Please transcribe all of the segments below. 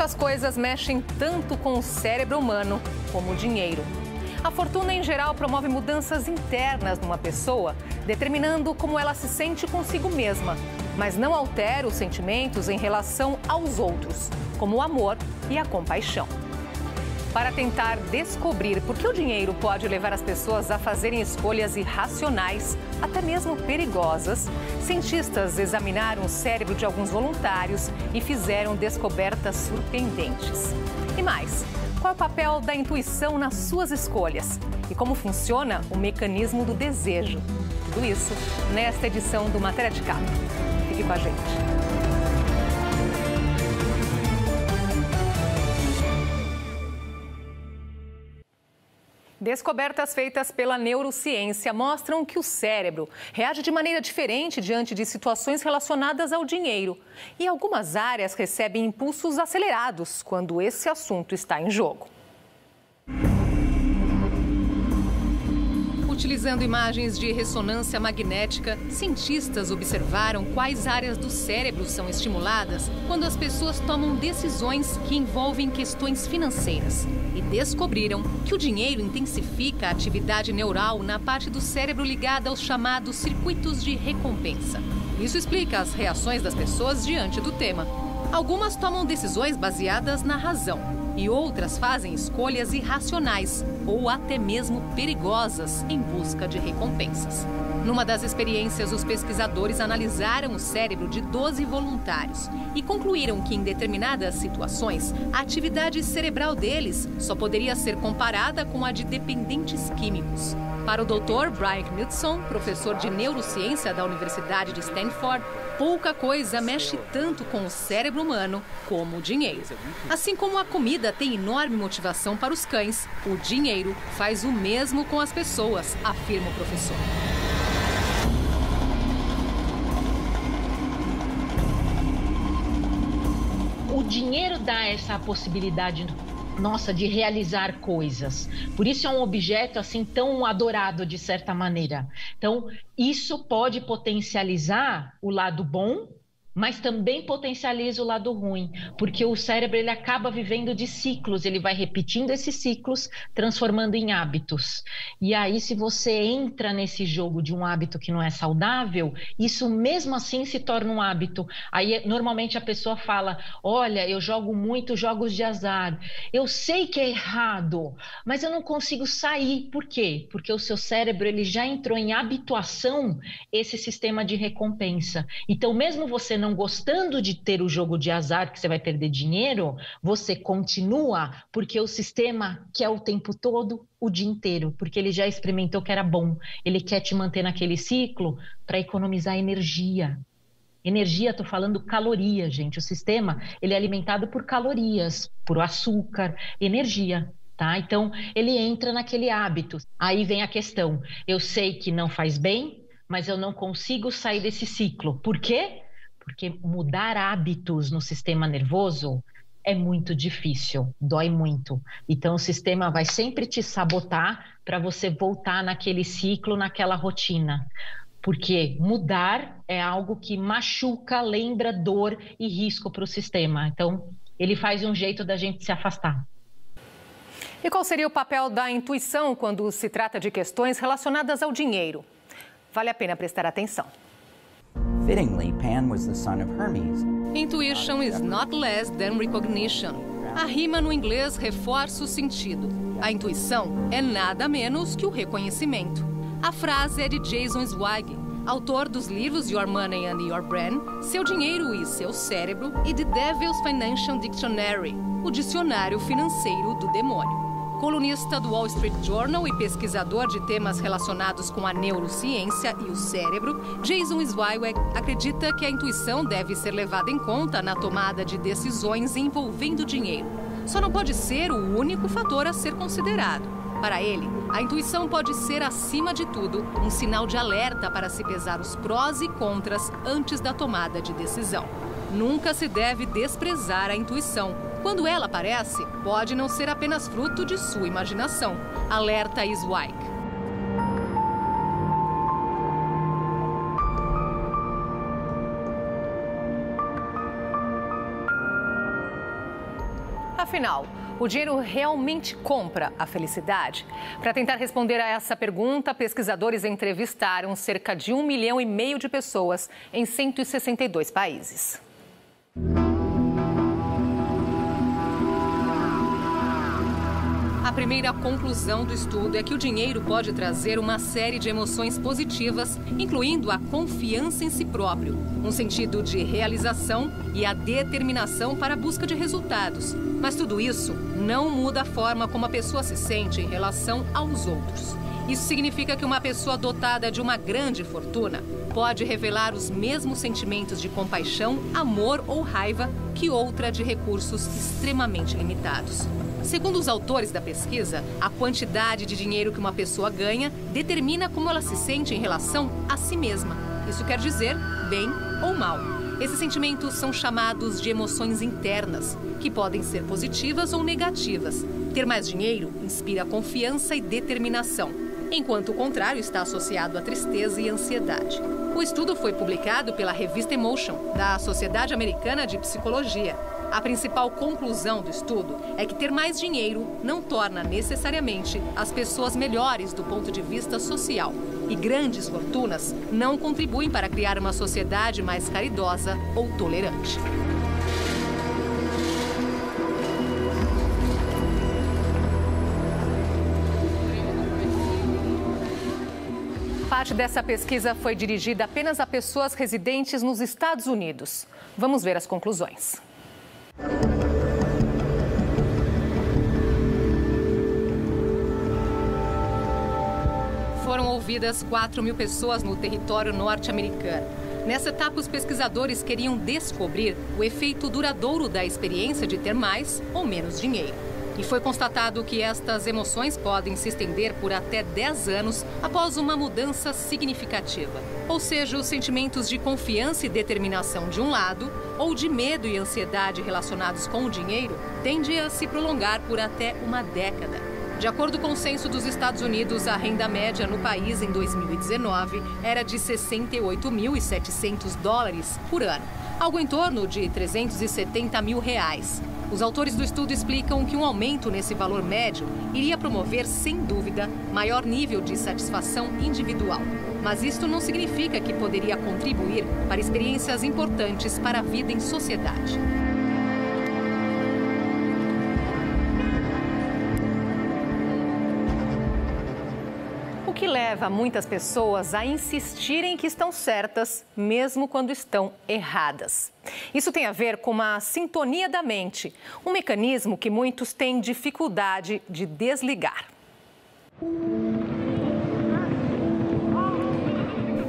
Poucas coisas mexem tanto com o cérebro humano como o dinheiro. A fortuna, em geral, promove mudanças internas numa pessoa, determinando como ela se sente consigo mesma, mas não altera os sentimentos em relação aos outros, como o amor e a compaixão. Para tentar descobrir por que o dinheiro pode levar as pessoas a fazerem escolhas irracionais, até mesmo perigosas, cientistas examinaram o cérebro de alguns voluntários e fizeram descobertas surpreendentes. E mais, qual é o papel da intuição nas suas escolhas? E como funciona o mecanismo do desejo? Tudo isso nesta edição do Matéria de Capa. Fique com a gente. Descobertas feitas pela neurociência mostram que o cérebro reage de maneira diferente diante de situações relacionadas ao dinheiro. E algumas áreas recebem impulsos acelerados quando esse assunto está em jogo. Utilizando imagens de ressonância magnética, cientistas observaram quais áreas do cérebro são estimuladas quando as pessoas tomam decisões que envolvem questões financeiras. E descobriram que o dinheiro intensifica a atividade neural na parte do cérebro ligada aos chamados circuitos de recompensa. Isso explica as reações das pessoas diante do tema. Algumas tomam decisões baseadas na razão e outras fazem escolhas irracionais ou até mesmo perigosas em busca de recompensas. Numa das experiências, os pesquisadores analisaram o cérebro de 12 voluntários e concluíram que, em determinadas situações, a atividade cerebral deles só poderia ser comparada com a de dependentes químicos. Para o Dr. Brian Knudson, professor de neurociência da Universidade de Stanford, pouca coisa mexe tanto com o cérebro humano como o dinheiro. Assim como a comida tem enorme motivação para os cães, o dinheiro faz o mesmo com as pessoas, afirma o professor. O dinheiro dá essa possibilidade nossa de realizar coisas. Por isso é um objeto assim tão adorado de certa maneira. Então, isso pode potencializar o lado bom, mas também potencializa o lado ruim, porque o cérebro ele acaba vivendo de ciclos, ele vai repetindo esses ciclos, transformando em hábitos. E aí, se você entra nesse jogo de um hábito que não é saudável, isso mesmo assim se torna um hábito. Aí, normalmente a pessoa fala, olha, eu jogo muito jogos de azar, eu sei que é errado, mas eu não consigo sair. Por quê? Porque o seu cérebro ele já entrou em habituação esse sistema de recompensa. Então, mesmo você não gostando de ter o jogo de azar, que você vai perder dinheiro, você continua porque o sistema quer o tempo todo, o dia inteiro, porque ele já experimentou que era bom. Ele quer te manter naquele ciclo para economizar energia. Energia, estou falando caloria, gente. O sistema ele é alimentado por calorias, por açúcar, energia. Tá? Então, ele entra naquele hábito. Aí vem a questão. Eu sei que não faz bem, mas eu não consigo sair desse ciclo. Por quê? Porque mudar hábitos no sistema nervoso é muito difícil, dói muito. Então, o sistema vai sempre te sabotar para você voltar naquele ciclo, naquela rotina. Porque mudar é algo que machuca, lembra dor e risco para o sistema. Então, ele faz um jeito da gente se afastar. E qual seria o papel da intuição quando se trata de questões relacionadas ao dinheiro? Vale a pena prestar atenção. Fittingly, Pan was the son of Hermes. Intuition is not less than recognition. A rima no inglês reforça o sentido. A intuição é nada menos que o reconhecimento. A frase é de Jason Zweig, autor dos livros Your Money and Your Brain, Seu Dinheiro e Seu Cérebro e The Devil's Financial Dictionary, o dicionário financeiro do demônio. Colunista do Wall Street Journal e pesquisador de temas relacionados com a neurociência e o cérebro, Jason Zweig acredita que a intuição deve ser levada em conta na tomada de decisões envolvendo dinheiro. Só não pode ser o único fator a ser considerado. Para ele, a intuição pode ser, acima de tudo, um sinal de alerta para se pesar os prós e contras antes da tomada de decisão. Nunca se deve desprezar a intuição. Quando ela aparece, pode não ser apenas fruto de sua imaginação. Alerta Zweig. Afinal, o dinheiro realmente compra a felicidade? Para tentar responder a essa pergunta, pesquisadores entrevistaram cerca de 1,5 milhão de pessoas em 162 países. A primeira conclusão do estudo é que o dinheiro pode trazer uma série de emoções positivas, incluindo a confiança em si próprio, um sentido de realização e a determinação para a busca de resultados. Mas tudo isso não muda a forma como a pessoa se sente em relação aos outros. Isso significa que uma pessoa dotada de uma grande fortuna pode revelar os mesmos sentimentos de compaixão, amor ou raiva que outra de recursos extremamente limitados. Segundo os autores da pesquisa, a quantidade de dinheiro que uma pessoa ganha determina como ela se sente em relação a si mesma. Isso quer dizer bem ou mal. Esses sentimentos são chamados de emoções internas, que podem ser positivas ou negativas. Ter mais dinheiro inspira confiança e determinação, enquanto o contrário está associado à tristeza e ansiedade. O estudo foi publicado pela revista Emotion, da Sociedade Americana de Psicologia. A principal conclusão do estudo é que ter mais dinheiro não torna necessariamente as pessoas melhores do ponto de vista social. E grandes fortunas não contribuem para criar uma sociedade mais caridosa ou tolerante. Parte dessa pesquisa foi dirigida apenas a pessoas residentes nos Estados Unidos. Vamos ver as conclusões. Foram ouvidas 4.000 pessoas no território norte-americano. Nessa etapa, os pesquisadores queriam descobrir o efeito duradouro da experiência de ter mais ou menos dinheiro. E foi constatado que estas emoções podem se estender por até 10 anos após uma mudança significativa. Ou seja, os sentimentos de confiança e determinação de um lado, ou de medo e ansiedade relacionados com o dinheiro, tendem a se prolongar por até uma década. De acordo com o censo dos Estados Unidos, a renda média no país em 2019 era de $68.700 por ano, algo em torno de R$370 mil. Os autores do estudo explicam que um aumento nesse valor médio iria promover, sem dúvida, maior nível de satisfação individual. Mas isto não significa que poderia contribuir para experiências importantes para a vida em sociedade. O que leva muitas pessoas a insistirem que estão certas, mesmo quando estão erradas. Isso tem a ver com uma sintonia da mente, um mecanismo que muitos têm dificuldade de desligar.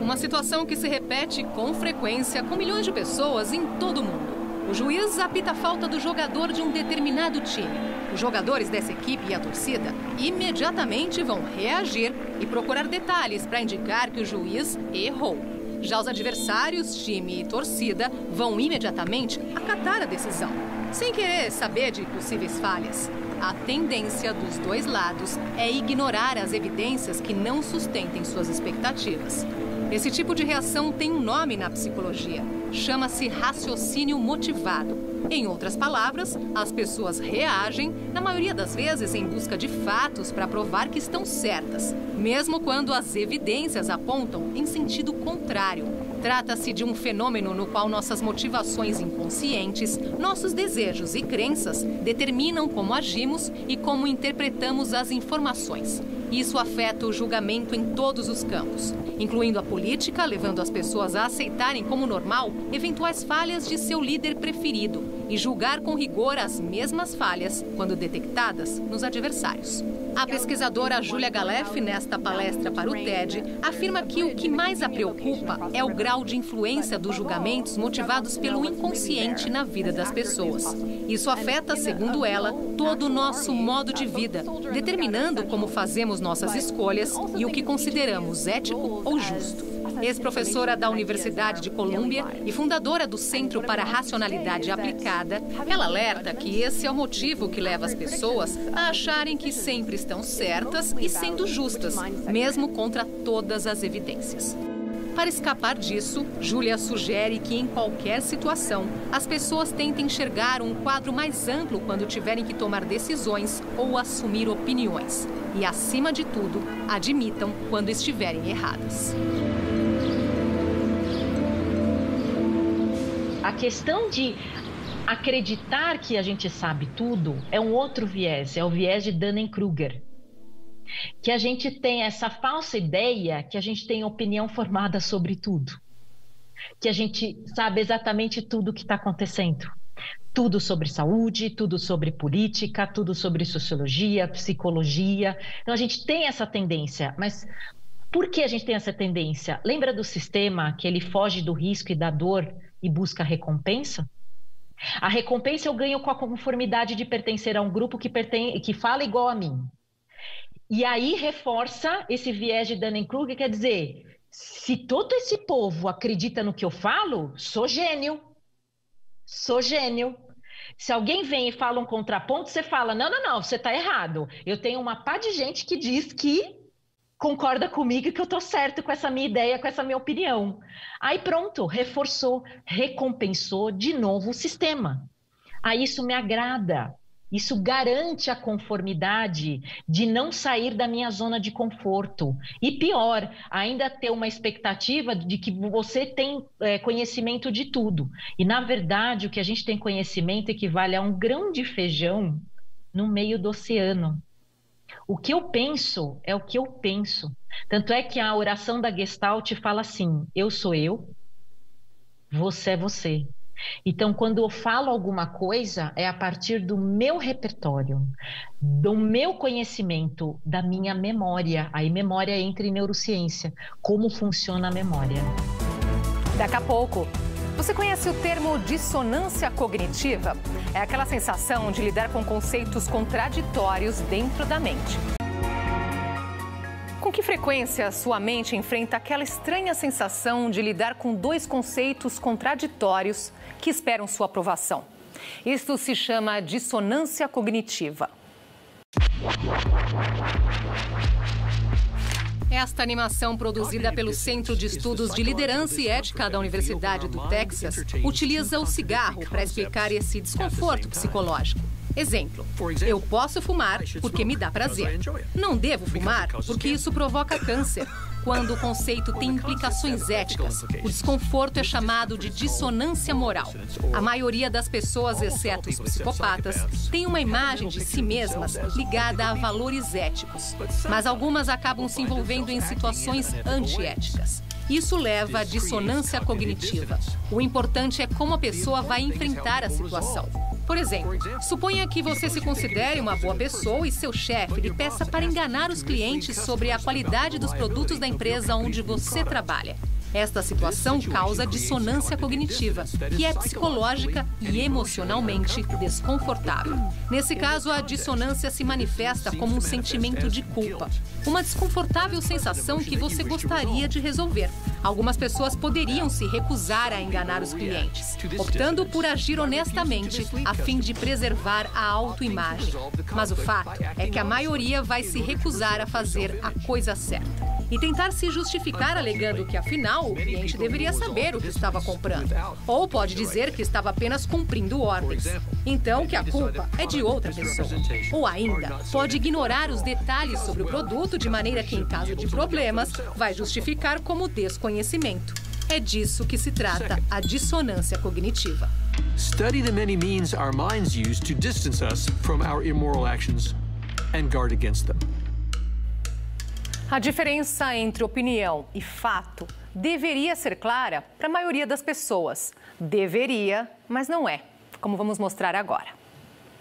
Uma situação que se repete com frequência com milhões de pessoas em todo o mundo. O juiz apita a falta do jogador de um determinado time. Os jogadores dessa equipe e a torcida imediatamente vão reagir e procurar detalhes para indicar que o juiz errou. Já os adversários, time e torcida, vão imediatamente acatar a decisão, sem querer saber de possíveis falhas. A tendência dos dois lados é ignorar as evidências que não sustentem suas expectativas. Esse tipo de reação tem um nome na psicologia. Chama-se raciocínio motivado. Em outras palavras, as pessoas reagem, na maioria das vezes, em busca de fatos para provar que estão certas, mesmo quando as evidências apontam em sentido contrário. Trata-se de um fenômeno no qual nossas motivações inconscientes, nossos desejos e crenças determinam como agimos e como interpretamos as informações. Isso afeta o julgamento em todos os campos, incluindo a política, levando as pessoas a aceitarem como normal eventuais falhas de seu líder preferido e julgar com rigor as mesmas falhas quando detectadas nos adversários. A pesquisadora Julia Galef, nesta palestra para o TED, afirma que o que mais a preocupa é o grau de influência dos julgamentos motivados pelo inconsciente na vida das pessoas. Isso afeta, segundo ela, todo o nosso modo de vida, determinando como fazemos nossas escolhas e o que consideramos ético ou justo. Ex-professora da Universidade de Colômbia e fundadora do Centro para a Racionalidade Aplicada, ela alerta que esse é o motivo que leva as pessoas a acharem que sempre estão certas e sendo justas, mesmo contra todas as evidências. Para escapar disso, Júlia sugere que em qualquer situação, as pessoas tentem enxergar um quadro mais amplo quando tiverem que tomar decisões ou assumir opiniões. E, acima de tudo, admitam quando estiverem erradas. A questão de acreditar que a gente sabe tudo é um outro viés, é o viés de Dunning-Kruger. Que a gente tem essa falsa ideia que a gente tem opinião formada sobre tudo. Que a gente sabe exatamente tudo o que está acontecendo. Tudo sobre saúde, tudo sobre política, tudo sobre sociologia, psicologia. Então a gente tem essa tendência, mas por que a gente tem essa tendência? Lembra do sistema que ele foge do risco e da dor e busca a recompensa? A recompensa eu ganho com a conformidade de pertencer a um grupo que fala igual a mim. E aí reforça esse viés de Dunning-Kruger, quer dizer, se todo esse povo acredita no que eu falo, sou gênio. Sou gênio. Se alguém vem e fala um contraponto, você fala, não, você está errado. Eu tenho uma pá de gente que diz que concorda comigo e que eu estou certo com essa minha ideia, com essa minha opinião. Aí pronto, reforçou, recompensou de novo o sistema. Aí isso me agrada. Isso garante a conformidade de não sair da minha zona de conforto. E pior, ainda ter uma expectativa de que você tem conhecimento de tudo. E, na verdade, o que a gente tem conhecimento equivale a um grão de feijão no meio do oceano. O que eu penso é o que eu penso. Tanto é que a oração da Gestalt fala assim, eu sou eu, você é você. Então, quando eu falo alguma coisa, é a partir do meu repertório, do meu conhecimento, da minha memória. Aí memória entra em neurociência. Como funciona a memória? Daqui a pouco, você conhece o termo dissonância cognitiva? É aquela sensação de lidar com conceitos contraditórios dentro da mente. Com que frequência sua mente enfrenta aquela estranha sensação de lidar com dois conceitos contraditórios que esperam sua aprovação? Isto se chama dissonância cognitiva. Esta animação, produzida pelo Centro de Estudos de Liderança e Ética da Universidade do Texas, utiliza o cigarro para explicar esse desconforto psicológico. Exemplo, eu posso fumar porque me dá prazer. Não devo fumar porque isso provoca câncer. Quando o conceito tem implicações éticas, o desconforto é chamado de dissonância moral. A maioria das pessoas, exceto os psicopatas, tem uma imagem de si mesmas ligada a valores éticos. Mas algumas acabam se envolvendo em situações antiéticas. Isso leva à dissonância cognitiva. O importante é como a pessoa vai enfrentar a situação. Por exemplo, suponha que você se considere uma boa pessoa e seu chefe lhe peça para enganar os clientes sobre a qualidade dos produtos da empresa onde você trabalha. Esta situação causa dissonância cognitiva, que é psicológica e emocionalmente desconfortável. Nesse caso, a dissonância se manifesta como um sentimento de culpa, uma desconfortável sensação que você gostaria de resolver. Algumas pessoas poderiam se recusar a enganar os clientes, optando por agir honestamente a fim de preservar a autoimagem. Mas o fato é que a maioria vai se recusar a fazer a coisa certa e tentar se justificar alegando que, afinal, o cliente deveria saber o que estava comprando. Ou pode dizer que estava apenas cumprindo ordens. Então, que a culpa é de outra pessoa. Ou ainda, pode ignorar os detalhes sobre o produto de maneira que, em caso de problemas, vai justificar como desconhecimento. É disso que se trata a dissonância cognitiva. Study the many means our minds use to distance us from our immoral actions and guard against them. A diferença entre opinião e fato deveria ser clara para a maioria das pessoas. Deveria, mas não é, como vamos mostrar agora.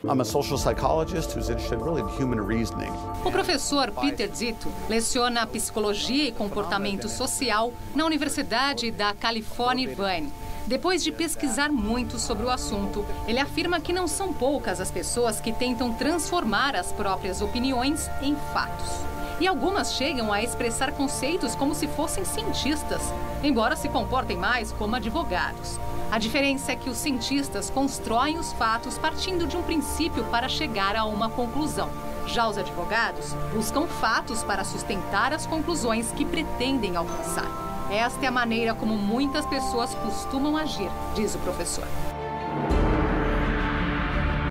I'm a social psychologist who's interested really in human reasoning. O professor Peter Zito leciona psicologia e comportamento social na Universidade da Califórnia, Irvine. Depois de pesquisar muito sobre o assunto, ele afirma que não são poucas as pessoas que tentam transformar as próprias opiniões em fatos. E algumas chegam a expressar conceitos como se fossem cientistas, embora se comportem mais como advogados. A diferença é que os cientistas constroem os fatos partindo de um princípio para chegar a uma conclusão. Já os advogados buscam fatos para sustentar as conclusões que pretendem alcançar. Esta é a maneira como muitas pessoas costumam agir, diz o professor.